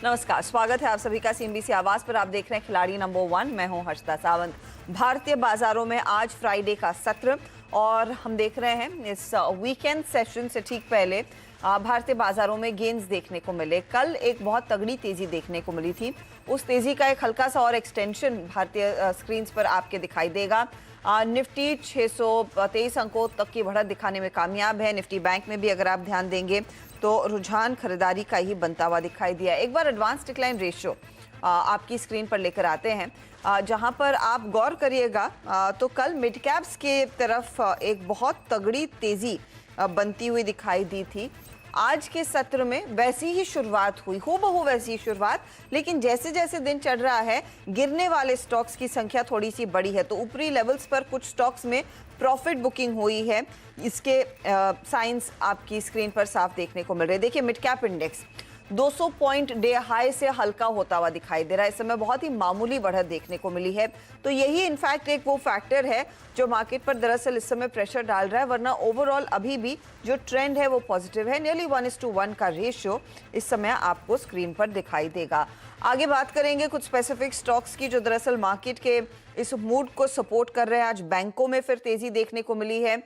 नमस्कार, स्वागत है आप सभी का सीएनबीसी आवाज पर। आप देख रहे हैं खिलाड़ी नंबर 1। मैं हूं हर्षिता सावंत। भारतीय बाजारों में आज फ्राइडे का सत्र और हम देख रहे हैं इस वीकेंड सेशन से ठीक पहले भारतीय बाजारों में गेंस देखने को मिले। कल एक बहुत तगड़ी तेजी देखने को मिली थी, उस तेजी का एक हल्का सा और एक्सटेंशन भारतीय स्क्रीन्स पर आपके दिखाई देगा। निफ्टी 623 अंकों तक की बढ़त दिखाने में कामयाब है। निफ्टी बैंक में भी अगर आप ध्यान देंगे तो रुझान खरीदारी का ही बनता हुआ दिखाई दिया। एक बार एडवांस डिक्लाइन रेशियो आपकी स्क्रीन पर लेकर आते हैं, जहां पर आप गौर करिएगा तो कल मिड कैप्स के तरफ एक बहुत तगड़ी तेजी बनती हुई दिखाई दी थी। आज के सत्र में वैसी ही शुरुआत हुई, हूबहू वैसी ही शुरुआत, लेकिन जैसे जैसे दिन चढ़ रहा है गिरने वाले स्टॉक्स की संख्या थोड़ी सी बढ़ी है। तो ऊपरी लेवल्स पर कुछ स्टॉक्स में प्रॉफिट बुकिंग हुई है, इसके साइंस आपकी स्क्रीन पर साफ देखने को मिल रहे हैं। देखिए mid cap index 200 point day high से हल्का होता हुआ दिखाई दे रहा है। इस समय बहुत ही मामूली बढ़त देखने को मिली है। तो यही इनफैक्ट एक वो फैक्टर है जो मार्केट पर दरअसल इस समय प्रेशर डाल रहा है, वरना ओवरऑल अभी भी जो ट्रेंड है वो पॉजिटिव है। नियरली 1:1 का रेशियो इस समय आपको स्क्रीन पर दिखाई देगा। आगे बात करेंगे कुछ स्पेसिफिक स्टॉक्स की जो दरअसल मार्केट के इस मूड को सपोर्ट कर रहे हैं। आज बैंकों में फिर तेजी देखने को मिली है,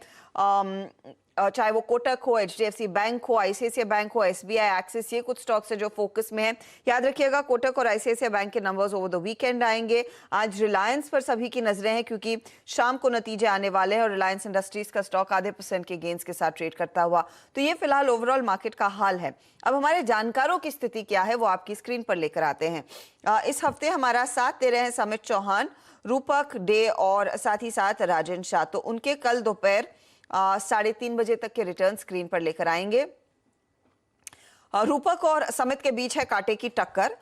चाहे वो कोटक हो, एचडीएफसी बैंक हो, आईसीआईसीआई बैंक हो, एसबीआई, एक्सिस, ये कुछ स्टॉक्स है जो फोकस में है। याद रखिएगा कोटक और आईसीआईसीआई बैंक के नंबर्स ओवर द वीकेंड आएंगे। आज रिलायंस पर सभी की नजरें हैं क्योंकि शाम को नतीजे आने वाले हैं और रिलायंस इंडस्ट्रीज का स्टॉक आधे % के गेंस के साथ ट्रेड करता हुआ। तो ये फिलहाल ओवरऑल मार्केट का हाल है। अब हमारे जानकारों की स्थिति क्या है वो आपकी स्क्रीन पर लेकर आते हैं। इस हफ्ते हमारा साथ दे रहे हैं समित चौहान, रूपक डे और साथ ही साथ राजन शाह। तो उनके कल दोपहर 3:30 बजे तक के रिटर्न स्क्रीन पर लेकर आएंगे। रूपक और समित के बीच है कांटे की टक्कर।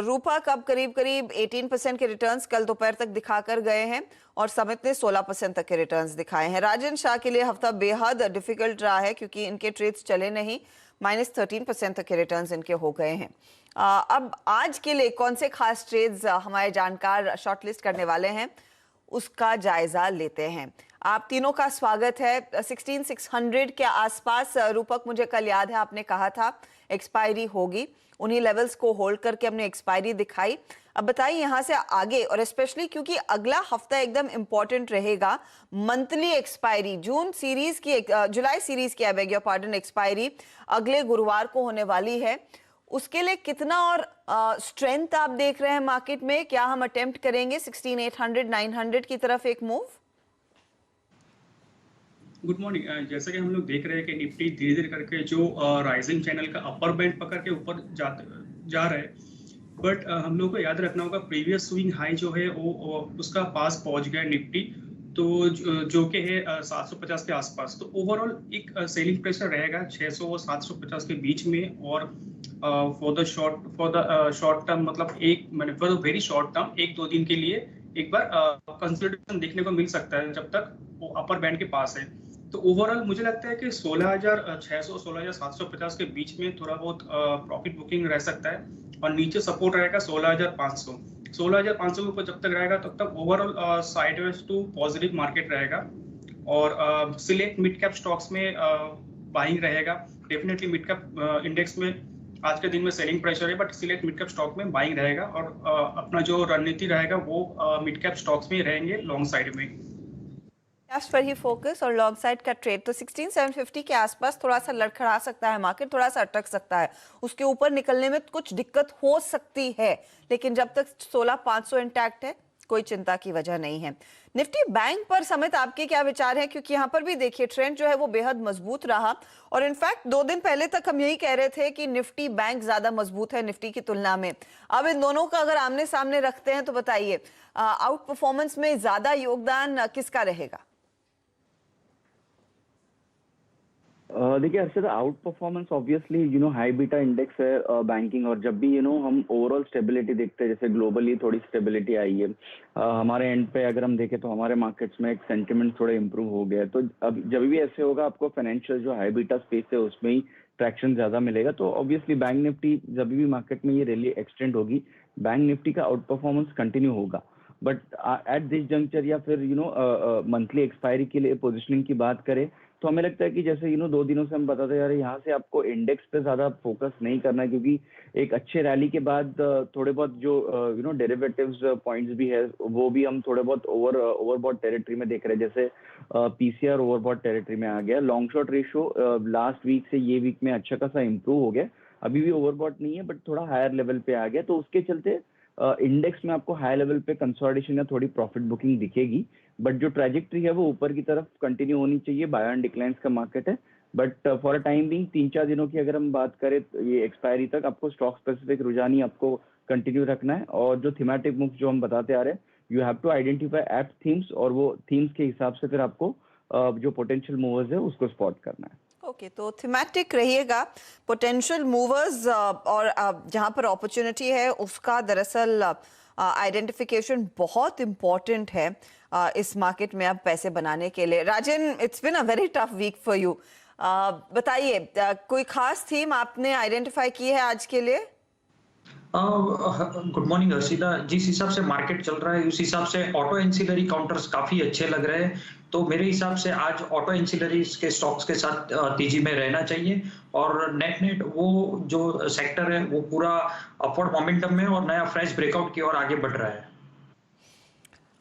रूपक अब करीब 18% के रिटर्न्स कल दोपहर तक दिखाकर गए हैं और समित ने 16% तक के रिटर्न्स दिखाए हैं। राजन शाह के लिए हफ्ता बेहद डिफिकल्ट रहा है क्योंकि इनके ट्रेड्स चले नहीं, -13% तक के रिटर्न्स इनके हो गए हैं। अब आज के लिए कौन से खास ट्रेड्स हमारे जानकार शॉर्टलिस्ट करने वाले हैं उसका जायजा लेते हैं। आप तीनों का स्वागत है। 16,600 के आसपास रूपक, मुझे कल याद है आपने कहा था एक्सपायरी होगी, उन्हीं लेवल्स को होल्ड करके हमने एक्सपायरी दिखाई। अब बताइए यहाँ से आगे, और स्पेशली क्योंकि अगला हफ्ता एकदम इंपॉर्टेंट रहेगा, मंथली एक्सपायरी जुलाई सीरीज की, I beg your pardon, expiry अगले गुरुवार को होने वाली है। उसके लिए कितना और स्ट्रेंथ आप देख रहे हैं मार्केट में? क्या हम अटेम्प्ट करेंगे 16,800 900 की तरफ एक मूव? Good morning. जैसा कि हम लोग देख रहे हैं कि निफ्टी धीरे धीरे करके जो राइजिंग चैनल का अपर बैंड पकड़ के ऊपर जा रहा है, बट हम लोग को याद रखना होगा प्रीवियस स्विंग हाई जो है वो उसका पास पहुंच गया निफ्टी, तो जो कि है 750 के आसपास। तो ओवरऑल एक सेलिंग प्रेशर रहेगा 600 और 750 के बीच में। और फॉर द शॉर्ट टर्म, मतलब for the very short term 1-2 दिन के लिए एक बार कंसोलिडेशन देखने को मिल सकता है जब तक वो अपर बैंड के पास है। तो ओवरऑल मुझे लगता है कि 16,600 16,750 के बीच में थोड़ा बहुत प्रॉफिट बुकिंग रह सकता है और नीचे सपोर्ट रहेगा 16,500। 16,500 के ऊपर जब तक रहेगा तब तक overall sideways to positive market रहेगा। और सिलेक्ट मिड कैप स्टॉक्स में बाइंग रहेगा। डेफिनेटली मिड कैप इंडेक्स में आज के दिन में सेलिंग प्रेशर है, but select mid cap stock में बाइंग रहेगा और अपना जो रणनीति रहेगा वो मिड कैप स्टॉक्स में रहेंगे लॉन्ग साइड में। कैश पर ही फोकस और लॉन्ग साइड का ट्रेड। तो 16,750 के आसपास थोड़ा सा लड़खड़ा सकता है मार्केट, थोड़ा सा अटक सकता है, उसके ऊपर निकलने में कुछ दिक्कत हो सकती है, लेकिन जब तक 16,500 इंटैक्ट है कोई चिंता की वजह नहीं है। निफ्टी बैंक पर समित आपके क्या विचार हैं? क्योंकि यहाँ पर भी देखिए ट्रेंड जो है वो बेहद मजबूत रहा और इनफैक्ट 2 दिन पहले तक हम यही कह रहे थे कि निफ्टी बैंक ज्यादा मजबूत है निफ्टी की तुलना में। अब इन दोनों का अगर आमने सामने रखते हैं तो बताइए आउट परफॉर्मेंस में ज्यादा योगदान किसका रहेगा? देखिए Harshad, out performance obviously high beta index है बैंकिंग, और जब भी हम ओवरऑल स्टेबिलिटी देखते हैं, जैसे ग्लोबली थोड़ी स्टेबिलिटी आई है, हमारे एंड पे अगर हम देखें तो हमारे मार्केट्स में एक सेंटिमेंट थोड़ा इंप्रूव हो गया है। तो अब जब भी ऐसे होगा आपको फाइनेंशियल जो हाई बीटा स्पेस है उसमें ही ट्रैक्शन ज्यादा मिलेगा। तो ऑब्वियसली बैंक निफ्टी जब भी मार्केट में ये रैली एक्सटेंड होगी, बैंक निफ्टी का आउट परफॉर्मेंस कंटिन्यू होगा। बट एट दिस जंक्चर या फिर मंथली एक्सपायरी के लिए पोजिशनिंग की बात करें तो हमें लगता है कि जैसे 2 दिनों से हम बताते जा रहे हैं, यहाँ से आपको इंडेक्स पे ज्यादा फोकस नहीं करना है, क्योंकि एक अच्छे रैली के बाद थोड़े बहुत जो डेरिवेटिव्स पॉइंट्स भी है, वो भी हम थोड़े बहुत ओवरबॉट टेरिटरी में देख रहे हैं। जैसे पीसीआर ओवरबॉट टेरिटरी में आ गया। Long short ratio last week से ये वीक में अच्छा खासा इंप्रूव हो गया, अभी भी ओवरबॉट नहीं है बट थोड़ा हायर लेवल पे आ गया। तो उसके चलते इंडेक्स में आपको हाई लेवल पे कंसोलिडेशन या थोड़ी प्रॉफिट बुकिंग दिखेगी, बट जो ट्रैजेक्टरी है वो ऊपर की तरफ कंटिन्यू होनी चाहिए। बाय एंड डिक्लाइंस का मार्केट है, but for a time being 3-4 दिनों की अगर हम बात करें तो ये एक्सपायरी तक आपको स्टॉक स्पेसिफिक रुझान ही आपको कंटिन्यू रखना है। और जो थीमेटिक मूव्स जो हम बताते आ रहे हैं, you have to identify apt themes, और वो थीम्स के हिसाब से फिर आपको जो पोटेंशियल मूवर्स है उसको स्पॉट करना है। ओके, तो थीमेटिक रहिएगा, पोटेंशियल मूवर्स और जहां पर अपॉर्चुनिटी है उसका दरअसल आइडेंटिफिकेशन बहुत इंपॉर्टेंट है इस मार्केट में अब पैसे बनाने के लिए। Rajan, it's been a very tough week for you. बताइए, कोई खास थीम आपने आइडेंटिफाई की है आज के लिए? Good morning Harshita. जिस हिसाब से मार्केट चल रहा है उस हिसाब से ऑटो एंसिलरी काउंटर्स काफी अच्छे लग रहे हैं, तो मेरे हिसाब से आज ऑटो एंसिलरीज के स्टॉक्स के साथ तेजी में रहना चाहिए। और नेट नेट वो जो सेक्टर है वो पूरा अपवर्ड मोमेंटम में और नया फ्रेश ब्रेकआउट की ओर आगे बढ़ रहा है।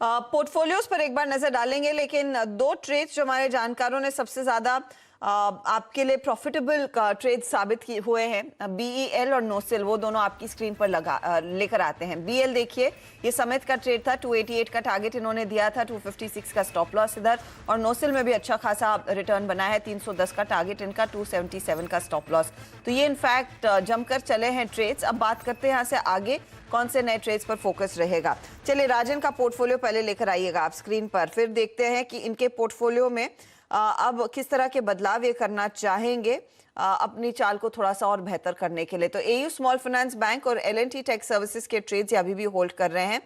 पोर्टफोलियोज पर एक बार नजर डालेंगे, लेकिन दो ट्रेड्स जो हमारे जानकारों ने सबसे ज्यादा आपके लिए प्रॉफिटेबल ट्रेड साबित हुए हैं, बीईएल और नोसिल, वो दोनों आपकी स्क्रीन पर लेकर आते हैं। बीएल देखिए, ये समेत का ट्रेड था, 288 का टारगेट इन्होंने दिया था, 256 का स्टॉप लॉस इधर, और नोसिल में भी अच्छा खासा रिटर्न बना है, 310 का टारगेट इनका, 277 का स्टॉप लॉस। तो ये इनफैक्ट जमकर चले हैं ट्रेड्स। अब बात करते हैं यहाँ से आगे कौन से नए ट्रेड्स पर फोकस रहेगा। चलिए, राजन का पोर्टफोलियो पहले लेकर आइएगा आप स्क्रीन पर, फिर देखते हैं कि इनके पोर्टफोलियो में अब किस तरह के बदलाव ये करना चाहेंगे अपनी चाल को थोड़ा सा और बेहतर करने के लिए। तो एयू स्मॉल फाइनेंस बैंक और एल&टी टेक सर्विसेज के ट्रेड्स अभी भी होल्ड कर रहे हैं।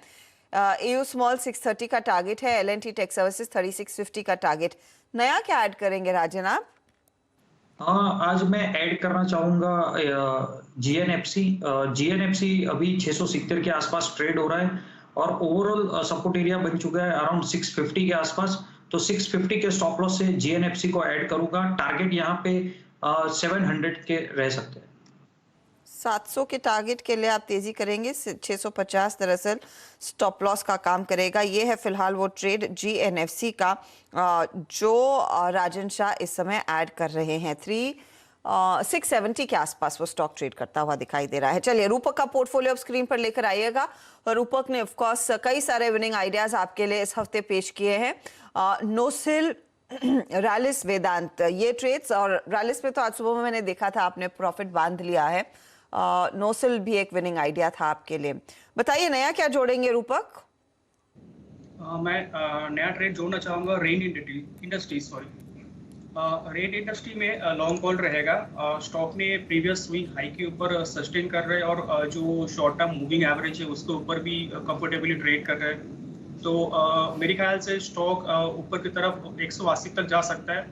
एयू स्मॉल 630 का टारगेट है, एल&टी टेक सर्विसेज 3650 का टारगेट। नया क्या ऐड करेंगे राजन आप? आज मैं ऐड करना चाहूंगा जीएनएफसी। जीएनएफसी अभी 670 के आसपास ट्रेड हो रहा है और ओवरऑल सपोर्ट एरिया बन चुका है अराउंड 650 के आसपास। तो 650 के स्टॉप लॉस से जीएनएफसी को ऐड करूंगा। टारगेट यहाँ पे 700 के रह सकते हैं। 700 के टारगेट के लिए आप तेजी करेंगे, 650 दरअसल स्टॉप लॉस का काम करेगा। ये है फिलहाल वो ट्रेड जीएनएफसी का जो राजन शाह इस समय ऐड कर रहे हैं। 670 के आसपास वो स्टॉक ट्रेड करता हुआ दिखाई दे रहा है। चलिए, रूपक का पोर्टफोलियो अब स्क्रीन पर लेकर आइएगा, और रूपक ने ऑफ कोर्स कई सारे विनिंग आइडियाज आपके लिए इस हफ्ते पेश किए हैं। नोसिल, रैलिस, वेदांत, ये ट्रेड्स, और रैलिस पे तो आज सुबह में मैंने देखा था आपने प्रॉफिट बांध लिया है। नोसिल भी एक विनिंग आइडिया था आपके लिए। बताइए, नया क्या जोड़ेंगे रूपक? मैं नया ट्रेड जोड़ना चाहूँगा रेन इंडस्ट्रीज। रेन इंडस्ट्री में लॉन्ग कॉल रहेगा। स्टॉक ने प्रीवियस स्विंग हाई के ऊपर सस्टेन कर रहे हैं और जो शॉर्ट टर्म मूविंग एवरेज है उसके ऊपर भी कंफर्टेबली ट्रेड कर रहे हैं। तो मेरे ख्याल से स्टॉक ऊपर की तरफ 180 तक जा सकता है,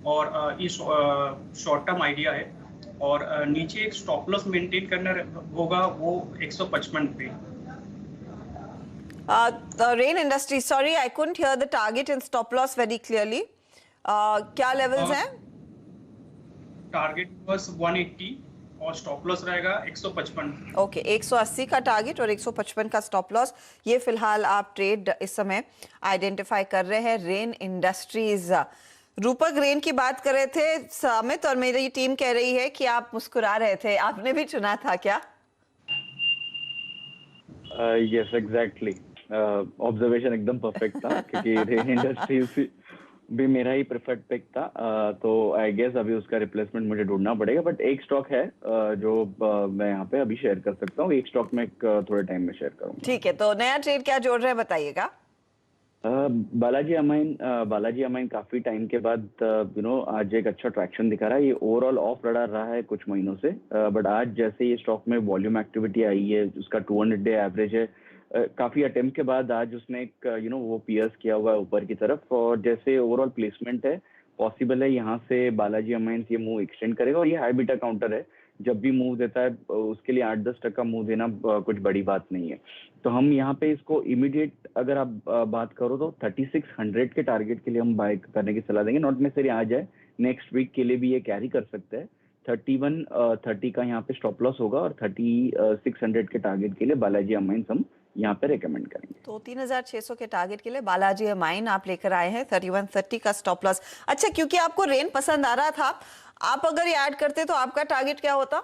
और ये शॉर्ट टर्म आइडिया है। और नीचे एक स्टॉप लॉस मेंटेन करना होगा, वो 155 पे। Rain industry, sorry I couldn't hear the target and stop loss very clearly. क्या लेवल्स हैं? टारगेट बस 180 और स्टॉप लॉस रहेगा 155। ओके, 180 का टारगेट और 155 का स्टॉप लॉस, ये फिलहाल आप ट्रेड इस समय आइडेंटिफाई कर रहे हैं। रेन इंडस्ट्रीज, रूपक रेन की बात कर रहे थे, समित और मेरी टीम कह रही है कि आप मुस्कुरा रहे थे, आपने भी चुना था क्या? यस, एग्जैक्टली, ऑब्जर्वेशन एकदम परफेक्ट था, क्योंकि रेन इंडस्ट्रीज भी मेरा ही प्रेफर्ड पिक था। तो आई गेस अभी उसका रिप्लेसमेंट मुझे ढूंढना पड़ेगा, बट एक स्टॉक है जो मैं यहाँ पे अभी शेयर कर सकता हूँ। एक स्टॉक में थोड़े टाइम में शेयर करूंगा। ठीक है, तो नया ट्रेड क्या जोड़ रहे हैं बताइएगा। बालाजी अमाइन काफी टाइम के बाद आज एक अच्छा ट्रैक्शन दिखा रहा है। ये ओवरऑल ऑफ रडार रहा है कुछ महीनों से, बट आज जैसे ये स्टॉक में वॉल्यूम एक्टिविटी आई है, उसका 200 डे एवरेज है, काफी अटेम्प्ट के बाद आज उसने एक वो पियर्स किया हुआ है ऊपर की तरफ, और जैसे ओवरऑल प्लेसमेंट है, पॉसिबल है यहाँ से बालाजी अमाइंस ये मूव एक्सटेंड करेगा। और ये हाई बीटा काउंटर है, जब भी मूव देता है उसके लिए 8-10% मूव देना कुछ बड़ी बात नहीं है। तो हम यहाँ पे इसको इमीडिएट अगर आप बात करो तो 3600 के टारगेट के लिए हम बाय करने की सलाह देंगे। नॉट नेसेसरी आज है, नेक्स्ट वीक के लिए भी ये कैरी कर सकते हैं। 3130 का यहाँ पे स्टॉप लॉस होगा और 3600 के टारगेट के लिए बालाजी अमाइंस हम यहाँ पे रेकमेंड करेंगे। तो 3600 के टारगेट के लिए बालाजी अमाइन आप लेकर आए हैं, 3130 का स्टॉप लॉस। अच्छा, क्योंकि आपको रेन पसंद आ रहा था, आप अगर ये ऐड करते तो आपका टारगेट क्या होता?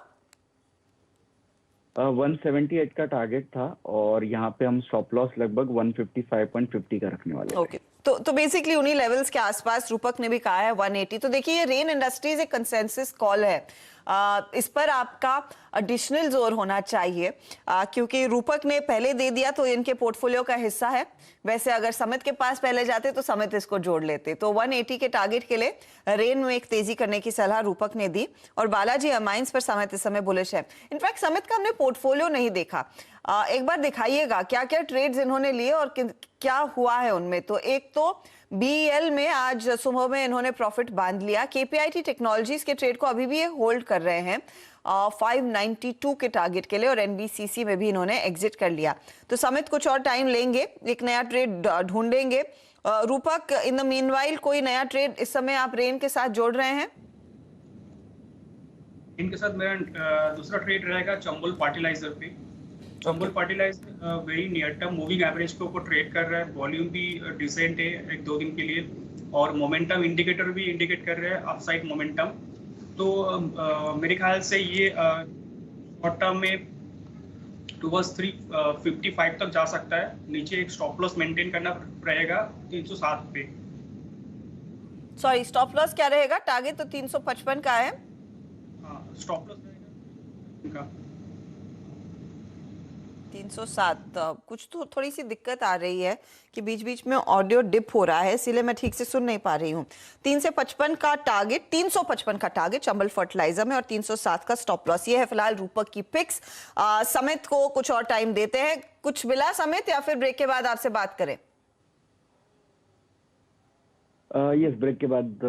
178 का टारगेट था और यहाँ पे हम स्टॉप लॉस लगभग 155.50 का रखने वाले ओके, तो बेसिकली उन्हीं लेवल्स के आसपास रूपक ने भी कहा है 180। तो देखिए, ये रेन इंडस्ट्रीज एक कंसेंसस कॉल है, इस पर आपका एडिशनल जोर होना चाहिए, क्योंकि रूपक ने पहले दे दिया तो इनके पोर्टफोलियो का हिस्सा है। वैसे अगर समित के पास पहले जाते तो समित इसको जोड़ लेते। तो 180 के टारगेट के लिए रेन में एक तेजी करने की सलाह रूपक ने दी और बालाजी अमाइंस पर समित इस समय बुलिश है। इनफैक्ट समित का हमने पोर्टफोलियो नहीं देखा, एक बार दिखाइएगा क्या क्या ट्रेड्स इन्होंने लिए और क्या हुआ है उनमें। तो एक तो बीईएल में आज सुबह में इन्होंने प्रॉफिट बांध लिया। केपीआईटी टेक्नोलॉजीज के ट्रेड को अभी भी ये होल्ड कर रहे हैं 592 के टारगेट के लिए और एनबीसीसी में भी इन्होंने एग्जिट कर लिया। तो समित कुछ और टाइम लेंगे, एक नया ट्रेड ढूंढेंगे। रूपक, इन द मीनवाइल कोई नया ट्रेड इस समय आप रेन के साथ जोड़ रहे हैं? इनके साथ मेरा दूसरा ट्रेड रहेगा चंबल फर्टिलाइजर पे। Chambal fertiliser very near term moving average के ऊपर ट्रेड कर रहा है, वॉल्यूम भी डिसेंट है एक दो दिन के लिए और मोमेंटम इंडिकेटर भी इंडिकेट कर रहा है अपसाइड मोमेंटम। तो मेरे ख्याल से ये शॉर्ट टर्म में टुवर्ड्स 355 तक जा सकता है। नीचे एक स्टॉप लॉस मेंटेन करना रहेगा 307 पे। सॉरी, स्टॉप लॉस क्या रहेगा? टारगेट तो 355 का है। स्टॉप लॉस रहेगा 307। कुछ तो थोड़ी सी दिक्कत आ रही है कि बीच बीच में ऑडियो डिप हो रहा है, इसीलिए मैं ठीक से सुन नहीं पा रही हूँ। 355 का टारगेट, 355 का टारगेट चंबल फर्टिलाइजर में और 307 का स्टॉप लॉस। ये है फिलहाल रूपक की पिक्स। समित को कुछ और टाइम देते हैं। कुछ मिला समित या फिर ब्रेक के बाद आपसे बात करें? यस, ब्रेक के बाद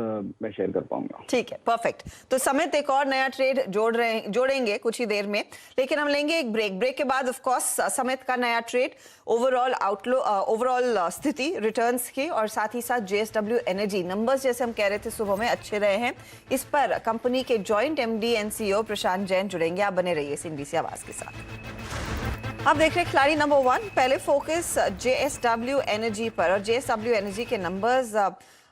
मैं शेयर कर पाऊंगा। ठीक है, परफेक्ट। तो समित एक और नया ट्रेड जोड़ेंगे कुछ ही देर में, लेकिन हम लेंगे एक ब्रेक के बाद ऑफ कोर्स समित का नया ट्रेड, ओवरऑल आउटलुक, ओवरऑल स्थिति रिटर्न्स की और साथ ही साथ जेएसडब्ल्यू एनर्जी नंबर्स जैसे हम कह रहे थे सुबह में अच्छे रहे हैं। इस पर कंपनी के जॉइंट एमडी एंड सीईओ प्रशांत जैन जुड़ेंगे। आप बने रहिए सीएनबीसी आवाज के साथ। आप देख रहे हैं खिलाड़ी नंबर 1। पहले फोकस जेएसडब्ल्यू एनर्जी पर और जेएसडब्ल्यू एनर्जी के नंबर्स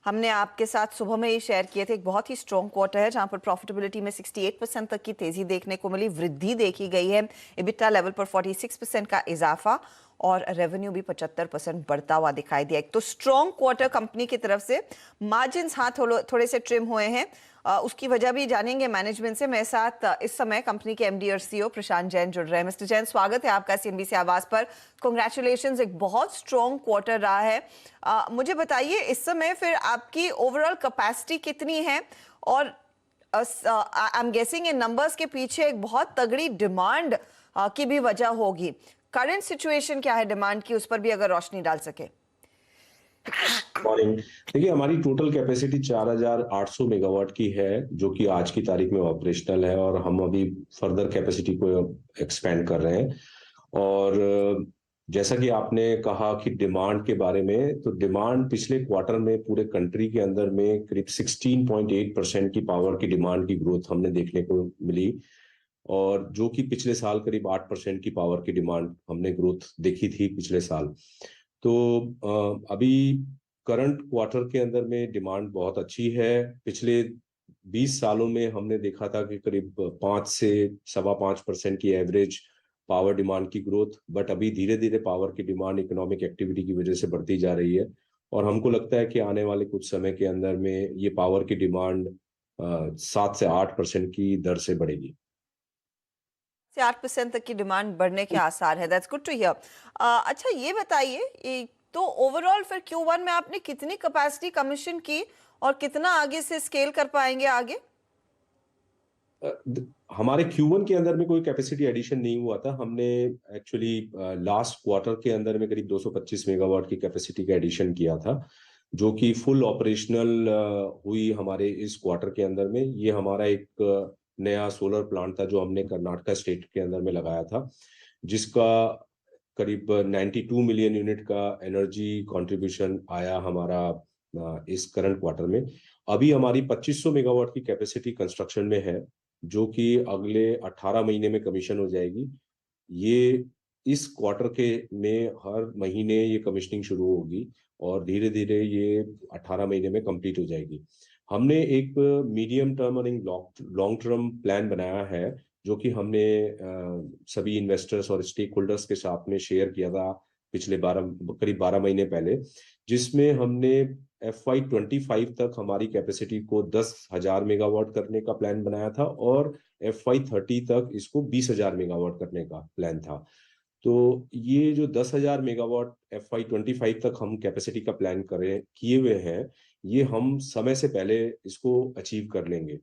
हमने आपके साथ सुबह में ही शेयर किए थे। एक बहुत ही स्ट्रॉन्ग क्वार्टर है जहां पर प्रॉफिटेबिलिटी में 68% तक की तेजी देखने को मिली, वृद्धि देखी गई है। एबिटा लेवल पर 46% का इजाफा और रेवेन्यू भी 75% बढ़ता हुआ दिखाई दिया। एक तो स्ट्रॉन्ग क्वार्टर कंपनी की तरफ से। मार्जिन्स थोड़े से ट्रिम हुए हैं, उसकी वजह भी जानेंगे मैनेजमेंट से। मेरे साथ इस समय कंपनी के एमडी और सीईओ प्रशांत जैन जुड़ रहे हैं। मिस्टर जैन, स्वागत है आपका सीएनबीसी आवाज पर। कांग्रेचुलेशंस, एक बहुत स्ट्रॉन्ग क्वार्टर रहा है। मुझे बताइए इस समय फिर आपकी ओवरऑल कैपेसिटी कितनी है और I am guessing in numbers के पीछे एक बहुत तगड़ी डिमांड की भी वजह होगी। करंट सिचुएशन क्या है डिमांड की, उस पर भी अगर रोशनी डाल सके। मॉर्निंग। देखिए, हमारी टोटल कैपेसिटी 4800 मेगावाट की है जो कि आज की तारीख में ऑपरेशनल है और हम अभी फर्दर कैपेसिटी को एक्सपेंड कर रहे हैं। और जैसा कि आपने कहा कि डिमांड के बारे में, तो डिमांड पिछले क्वार्टर में पूरे कंट्री के अंदर में करीब 16.8% की पावर की डिमांड की ग्रोथ हमने देखने को मिली और जो कि पिछले साल करीब 8% की पावर की डिमांड हमने ग्रोथ देखी थी पिछले साल। तो अभी करंट क्वार्टर के अंदर में डिमांड बहुत अच्छी है। पिछले 20 सालों में हमने देखा था कि करीब 5 से 5.25% की एवरेज पावर डिमांड की ग्रोथ, बट अभी धीरे धीरे पावर की डिमांड इकोनॉमिक एक्टिविटी की वजह से बढ़ती जा रही है और हमको लगता है कि आने वाले कुछ समय के अंदर में ये पावर की डिमांड 7 से 8% की दर से बढ़ेगी। 8% तक की डिमांड बढ़ने के आसार है। That's good to hear. अच्छा, ये बताइए तो ओवरऑल फिर Q1 में आपने कितनी कैपेसिटी कमीशन की और कितना आगे से स्केल कर पाएंगे आगे? हमारे Q1 के अंदर में कोई कैपेसिटी एडिशन नहीं हुआ था। हमने एक्चुअली लास्ट क्वार्टर के अंदर में करीब 225 मेगावाट की कैपेसिटी का एडिशन किया था जो कि फुल ऑपरेशनल हुई हमारे इस क्वार्टर के अंदर में। ये हमारा एक नया सोलर प्लांट था जो हमने कर्नाटका स्टेट के अंदर में लगाया था, जिसका करीब 92 मिलियन यूनिट का एनर्जी कंट्रीब्यूशन आया हमारा इस करंट क्वार्टर में। अभी हमारी 2500 मेगावाट की कैपेसिटी कंस्ट्रक्शन में है, जो कि अगले 18 महीने में कमीशन हो जाएगी। ये इस क्वार्टर के में हर महीने ये कमीशनिंग शुरू होगी और धीरे-धीरे ये 18 महीने में कंप्लीट हो जाएगी। हमने एक मीडियम टर्म और एक लॉन्ग टर्म प्लान बनाया है, जो कि हमने सभी इन्वेस्टर्स और स्टेक होल्डर्स के साथ में शेयर किया था पिछले करीब 12 महीने पहले, जिसमें हमने FY25 तक हमारी कैपेसिटी को 10,000 मेगावाट करने का प्लान बनाया था और FY30 तक इसको 20,000 मेगावाट करने का प्लान था। तो ये जो 10,000 मेगावाट FY25 तक हम कैपेसिटी का प्लान किए हुए हैं, ये हम समय से पहले इसको अचीव कर लेंगे।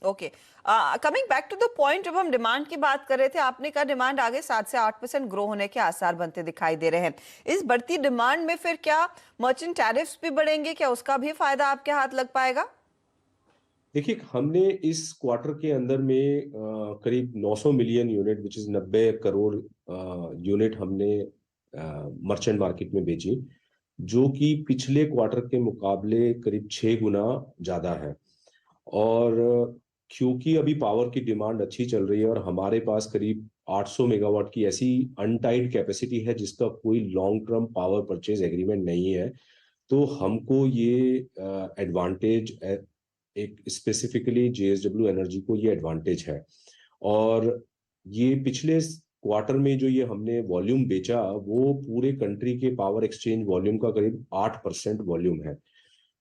Okay, coming back to the point, जब हम डिमांड की बात कर रहे थे, आपने कहा डिमांड आगे 7 से 8% ग्रो होने के आसार बनते दिखाई दे रहे हैं। इस बढ़ती डिमांड में फिर क्या मर्चेंट टैरिफ्स भी बढ़ेंगे? क्या उसका भी फायदा आपके हाथ लग पाएगा? देखिए, हमने इस क्वार्टर के अंदर में करीब 900 million unit, which is 90 crore unit हमने मर्चेंट मार्केट में बेची, जो कि पिछले क्वार्टर के मुकाबले करीब 6 गुना ज्यादा है। और क्योंकि अभी पावर की डिमांड अच्छी चल रही है और हमारे पास करीब 800 मेगावाट की ऐसी अनटाइड कैपेसिटी है जिसका कोई long term power purchase agreement नहीं है, तो हमको ये एडवांटेज, एक स्पेसिफिकली JSW एनर्जी को ये एडवांटेज है। और ये पिछले क्वार्टर में जो ये हमने वॉल्यूम बेचा, वो पूरे कंट्री के पावर एक्सचेंज वॉल्यूम का करीब 8% वॉल्यूम है।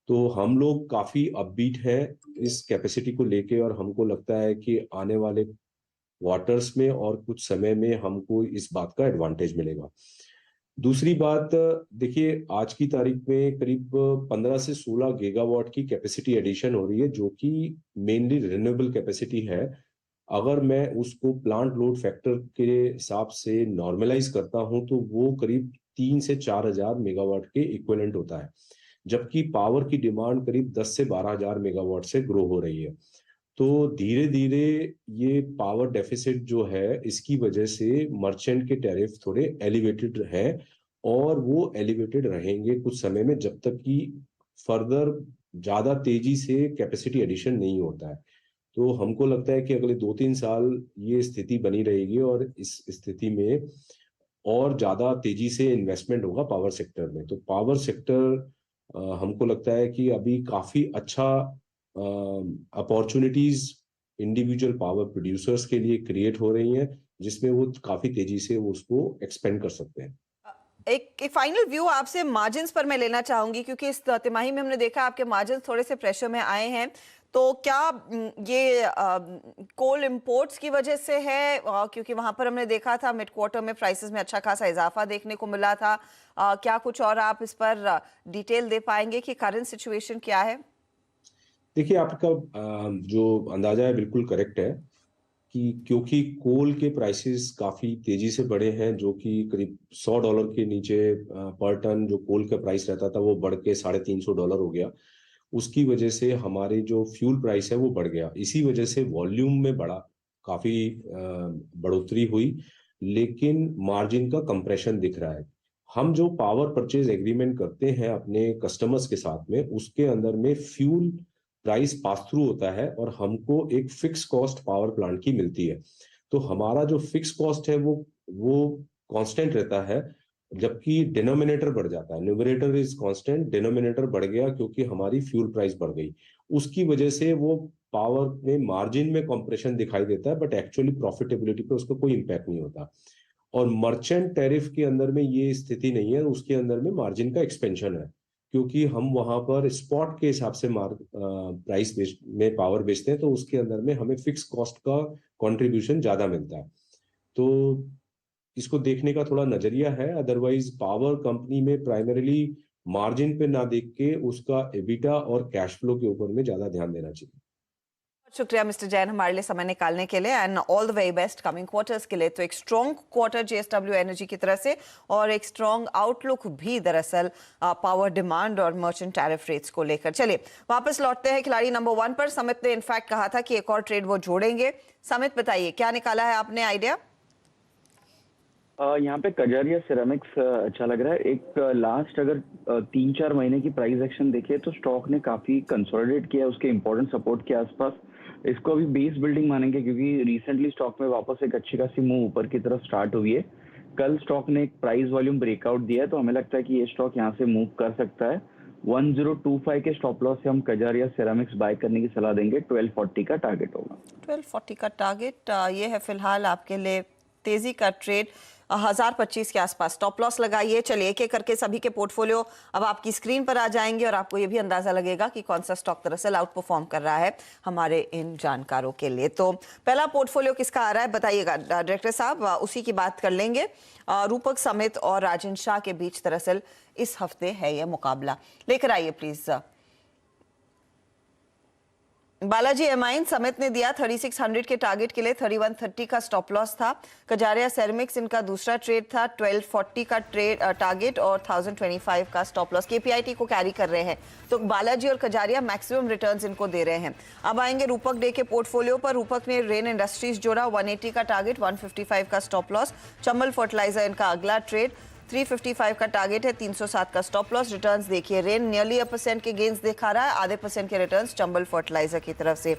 तो हम लोग काफी अपबीट हैं इस कैपेसिटी को लेके, और हमको लगता है कि आने वाले क्वार्टर्स में और कुछ समय में हमको इस बात का एडवांटेज मिलेगा। दूसरी बात, देखिए, आज की तारीख में करीब 15 से 16 गीगावाट की कैपेसिटी एडिशन हो रही है, जो कि मेनली रिन्यूएबल कैपेसिटी है। अगर मैं उसको प्लांट लोड फैक्टर के हिसाब से नॉर्मलाइज करता हूं, तो वो करीब 3 से 4,000 मेगावाट के इक्विवेलेंट होता है, जबकि पावर की डिमांड करीब 10 से 12,000 मेगावाट से ग्रो हो रही है। तो धीरे धीरे ये पावर डेफिसिट जो है, इसकी वजह से मर्चेंट के टैरिफ थोड़े एलिवेटेड हैं, और वो एलिवेटेड रहेंगे कुछ समय में, जब तक कि फर्दर ज्यादा तेजी से कैपेसिटी एडिशन नहीं होता है। तो हमको लगता है कि अगले 2-3 साल ये स्थिति बनी रहेगी, और इस स्थिति में और ज्यादा तेजी से इन्वेस्टमेंट होगा पावर सेक्टर में। तो पावर सेक्टर हमको लगता है कि अभी काफी अच्छा अपॉर्चुनिटीज इंडिविजुअल पावर प्रोड्यूसर्स के लिए क्रिएट हो रही हैं, जिसमें वो काफी तेजी से वो उसको एक्सपेंड कर सकते हैं। एक फाइनल व्यू आपसे मार्जिन्स पर मैं लेना चाहूंगी, क्योंकि इस तिमाही में हमने देखा आपके मार्जिन थोड़े से प्रेशर में आए हैं। तो क्या ये कोल इंपोर्ट्स की वजह से है? क्योंकि वहां पर हमने देखा था मिड क्वार्टर में प्राइसेस में अच्छा खासा इजाफा देखने को मिला था। क्या कुछ और आप इस पर डिटेल दे पाएंगे कि करंट सिचुएशन क्या है? देखिए, आपका जो अंदाजा है बिल्कुल करेक्ट है, कि क्योंकि कोल के प्राइसेस काफी तेजी से बढ़े हैं, जो कि करीब $100 के नीचे पर टन जो कोल का प्राइस रहता था, वो बढ़ के $350 हो गया। उसकी वजह से हमारे जो फ्यूल प्राइस है वो बढ़ गया। इसी वजह से वॉल्यूम में काफी बढ़ोतरी हुई, लेकिन मार्जिन का कंप्रेशन दिख रहा है। हम जो पावर परचेज एग्रीमेंट करते हैं अपने कस्टमर्स के साथ में, उसके अंदर में फ्यूल प्राइस पास थ्रू होता है, और हमको एक फिक्स कॉस्ट पावर प्लांट की मिलती है। तो हमारा जो फिक्स कॉस्ट है वो कांस्टेंट रहता है, जबकि डिनोमिनेटर बढ़ जाता है। न्यूमरेटर इज कांस्टेंट, डिनोमिनेटर बढ़ गया क्योंकि हमारी फ्यूल प्राइस बढ़ गई। उसकी वजह से वो पावर में मार्जिन में कंप्रेशन दिखाई देता है, बट एक्चुअली प्रॉफिटेबिलिटी पे उसका कोई इम्पैक्ट नहीं होता। और मर्चेंट टैरिफ के अंदर में ये स्थिति नहीं है, उसके अंदर में मार्जिन का एक्सपेंशन है, क्योंकि हम वहां पर स्पॉट के हिसाब से प्राइस में पावर बेचते हैं, तो उसके अंदर में हमें फिक्स कॉस्ट का कंट्रीब्यूशन ज्यादा मिलता है। तो इसको देखने का थोड़ा नजरिया है। अदरवाइज पावर कंपनी में प्राइमरीली मार्जिन पे ना देख के उसका एबिटा और कैश फ्लो के ऊपर में ज्यादा ध्यान देना चाहिए। शुक्रिया मिस्टर जैन हमारे लिए समय निकालने के लिए, and all the very best coming quarters के लिए। तो एक स्ट्रॉन्ग क्वार्टर JSW एनर्जी की तरफ से, और एक स्ट्रॉन्ग आउटलुक भी दरअसल पावर डिमांड और मर्चेंट टैरिफ रेट्स को लेकर। चलिए वापस लौटते हैं खिलाड़ी नंबर 1 पर। समित ने इनफैक्ट कहा था कि एक और ट्रेड वो जोड़ेंगे। समित, बताइए क्या निकाला है आपने आइडिया? यहाँ पे कजारिया सिरेमिक्स अच्छा लग रहा है। एक लास्ट अगर 3-4 महीने की प्राइस एक्शन देखे तो स्टॉक ने काफी कंसोलिडेट किया उसके इम्पोर्टेंट सपोर्ट के आसपास। इसको अभी बेस बिल्डिंग मानेंगे क्योंकि रिसेंटली स्टॉक में वापस एक अच्छी खासी मूव ऊपर की तरफ स्टार्ट हुई है। कल स्टॉक ने एक प्राइस वॉल्यूम ब्रेकआउट दिया है तो हमें लगता है कि ये स्टॉक यहाँ से मूव कर सकता है। 1025 के स्टॉप लॉस से हम कजारिया सिरेमिक्स बाय करने की सलाह देंगे। 1240 का टारगेट होगा। 1240 का टारगेट ये है फिलहाल आपके लिए तेजी का ट्रेड। 1025 के आसपास स्टॉप लॉस लगाइए। चलिए एक एक करके सभी के पोर्टफोलियो अब आपकी स्क्रीन पर आ जाएंगे और आपको ये भी अंदाजा लगेगा कि कौन सा स्टॉक दरअसल आउट परफॉर्म कर रहा है हमारे इन जानकारों के लिए। तो पहला पोर्टफोलियो किसका आ रहा है बताइएगा डायरेक्टर साहब, उसी की बात कर लेंगे। रूपक समित और राजन शाह के बीच दरअसल इस हफ्ते है यह मुकाबला। लेकर आइए प्लीज। बालाजी एमाइन समित ने दिया 3600 के टारगेट के लिए 3130 का स्टॉप लॉस था। कजारिया सेरेमिक्स इनका दूसरा ट्रेड था। 1240 का ट्रेड टारगेट और 1025 का स्टॉप लॉस। केपीआईटी को कैरी कर रहे हैं तो बालाजी और कजारिया मैक्सिमम रिटर्न्स इनको दे रहे हैं। अब आएंगे रूपक डे के पोर्टफोलियो पर। रूपक ने रेन इंडस्ट्रीज जोड़ा। 180 का टारगेट, 155 का स्टॉप लॉस। चंबल फर्टिलाइजर इनका अगला ट्रेड। 355 का टारगेट है, 307 का स्टॉप लॉस। रिटर्न्स देखिए, रेन नियरली 1% के गेंस दिखा रहा है, आधे % के रिटर्न्स चंबल फर्टिलाइजर की तरफ से।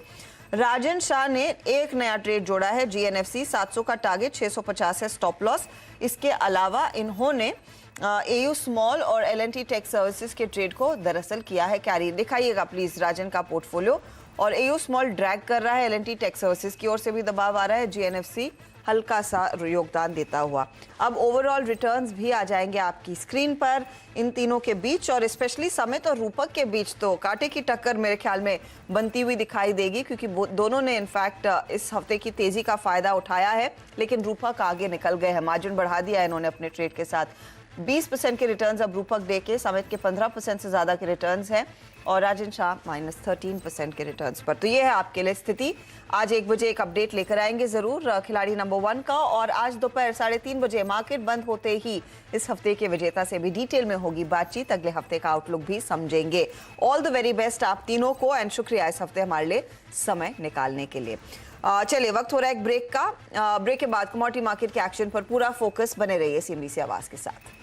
राजन शाह ने एक नया ट्रेड जोड़ा है, जीएनएफसी 700 का टारगेट, 650 है स्टॉप लॉस। इसके अलावा इन्होंने एयू स्मॉल और एलएनटी टेक सर्विसेज के ट्रेड को दरअसल किया है कैरी। दिखाइएगा प्लीज राजन का पोर्टफोलियो। और एयू स्मॉल ड्रैग कर रहा है, एलएनटी टेक सर्विसेज की ओर से भी दबाव आ रहा है, जीएनएफसी हल्का सा योगदान देता हुआ। अब ओवरऑल रिटर्न्स भी आ जाएंगे आपकी स्क्रीन पर इन तीनों के बीच, और स्पेशली समित और रूपक के बीच तो कांटे की टक्कर मेरे ख्याल में बनती हुई दिखाई देगी, क्योंकि दोनों ने इनफैक्ट इस हफ्ते की तेजी का फायदा उठाया है, लेकिन रूपक आगे निकल गए हैं, मार्जिन बढ़ा दिया है इन्होंने अपने ट्रेड के साथ। 20% के रिटर्न्स अब रूपक डे के, समित के 15% से ज्यादा के रिटर्न्स हैं, और राजन शाह -13% के रिटर्न्स पर। तो ये है आपके लिए स्थिति। आज 1 बजे एक अपडेट लेकर आएंगे जरूर खिलाड़ी नंबर 1 का, और आज दोपहर 3:30 बजे मार्केट बंद होते ही इस हफ्ते के विजेता से भी डिटेल में होगी बातचीत। अगले हफ्ते का आउटलुक भी समझेंगे। ऑल द वेरी बेस्ट आप तीनों को, एंड शुक्रिया इस हफ्ते हमारे लिए समय निकालने के लिए। चलिए वक्त हो रहा है एक ब्रेक का। ब्रेक के बाद कमोडिटी मार्केट के एक्शन पर पूरा फोकस, बने रहिए CNBC आवाज के साथ।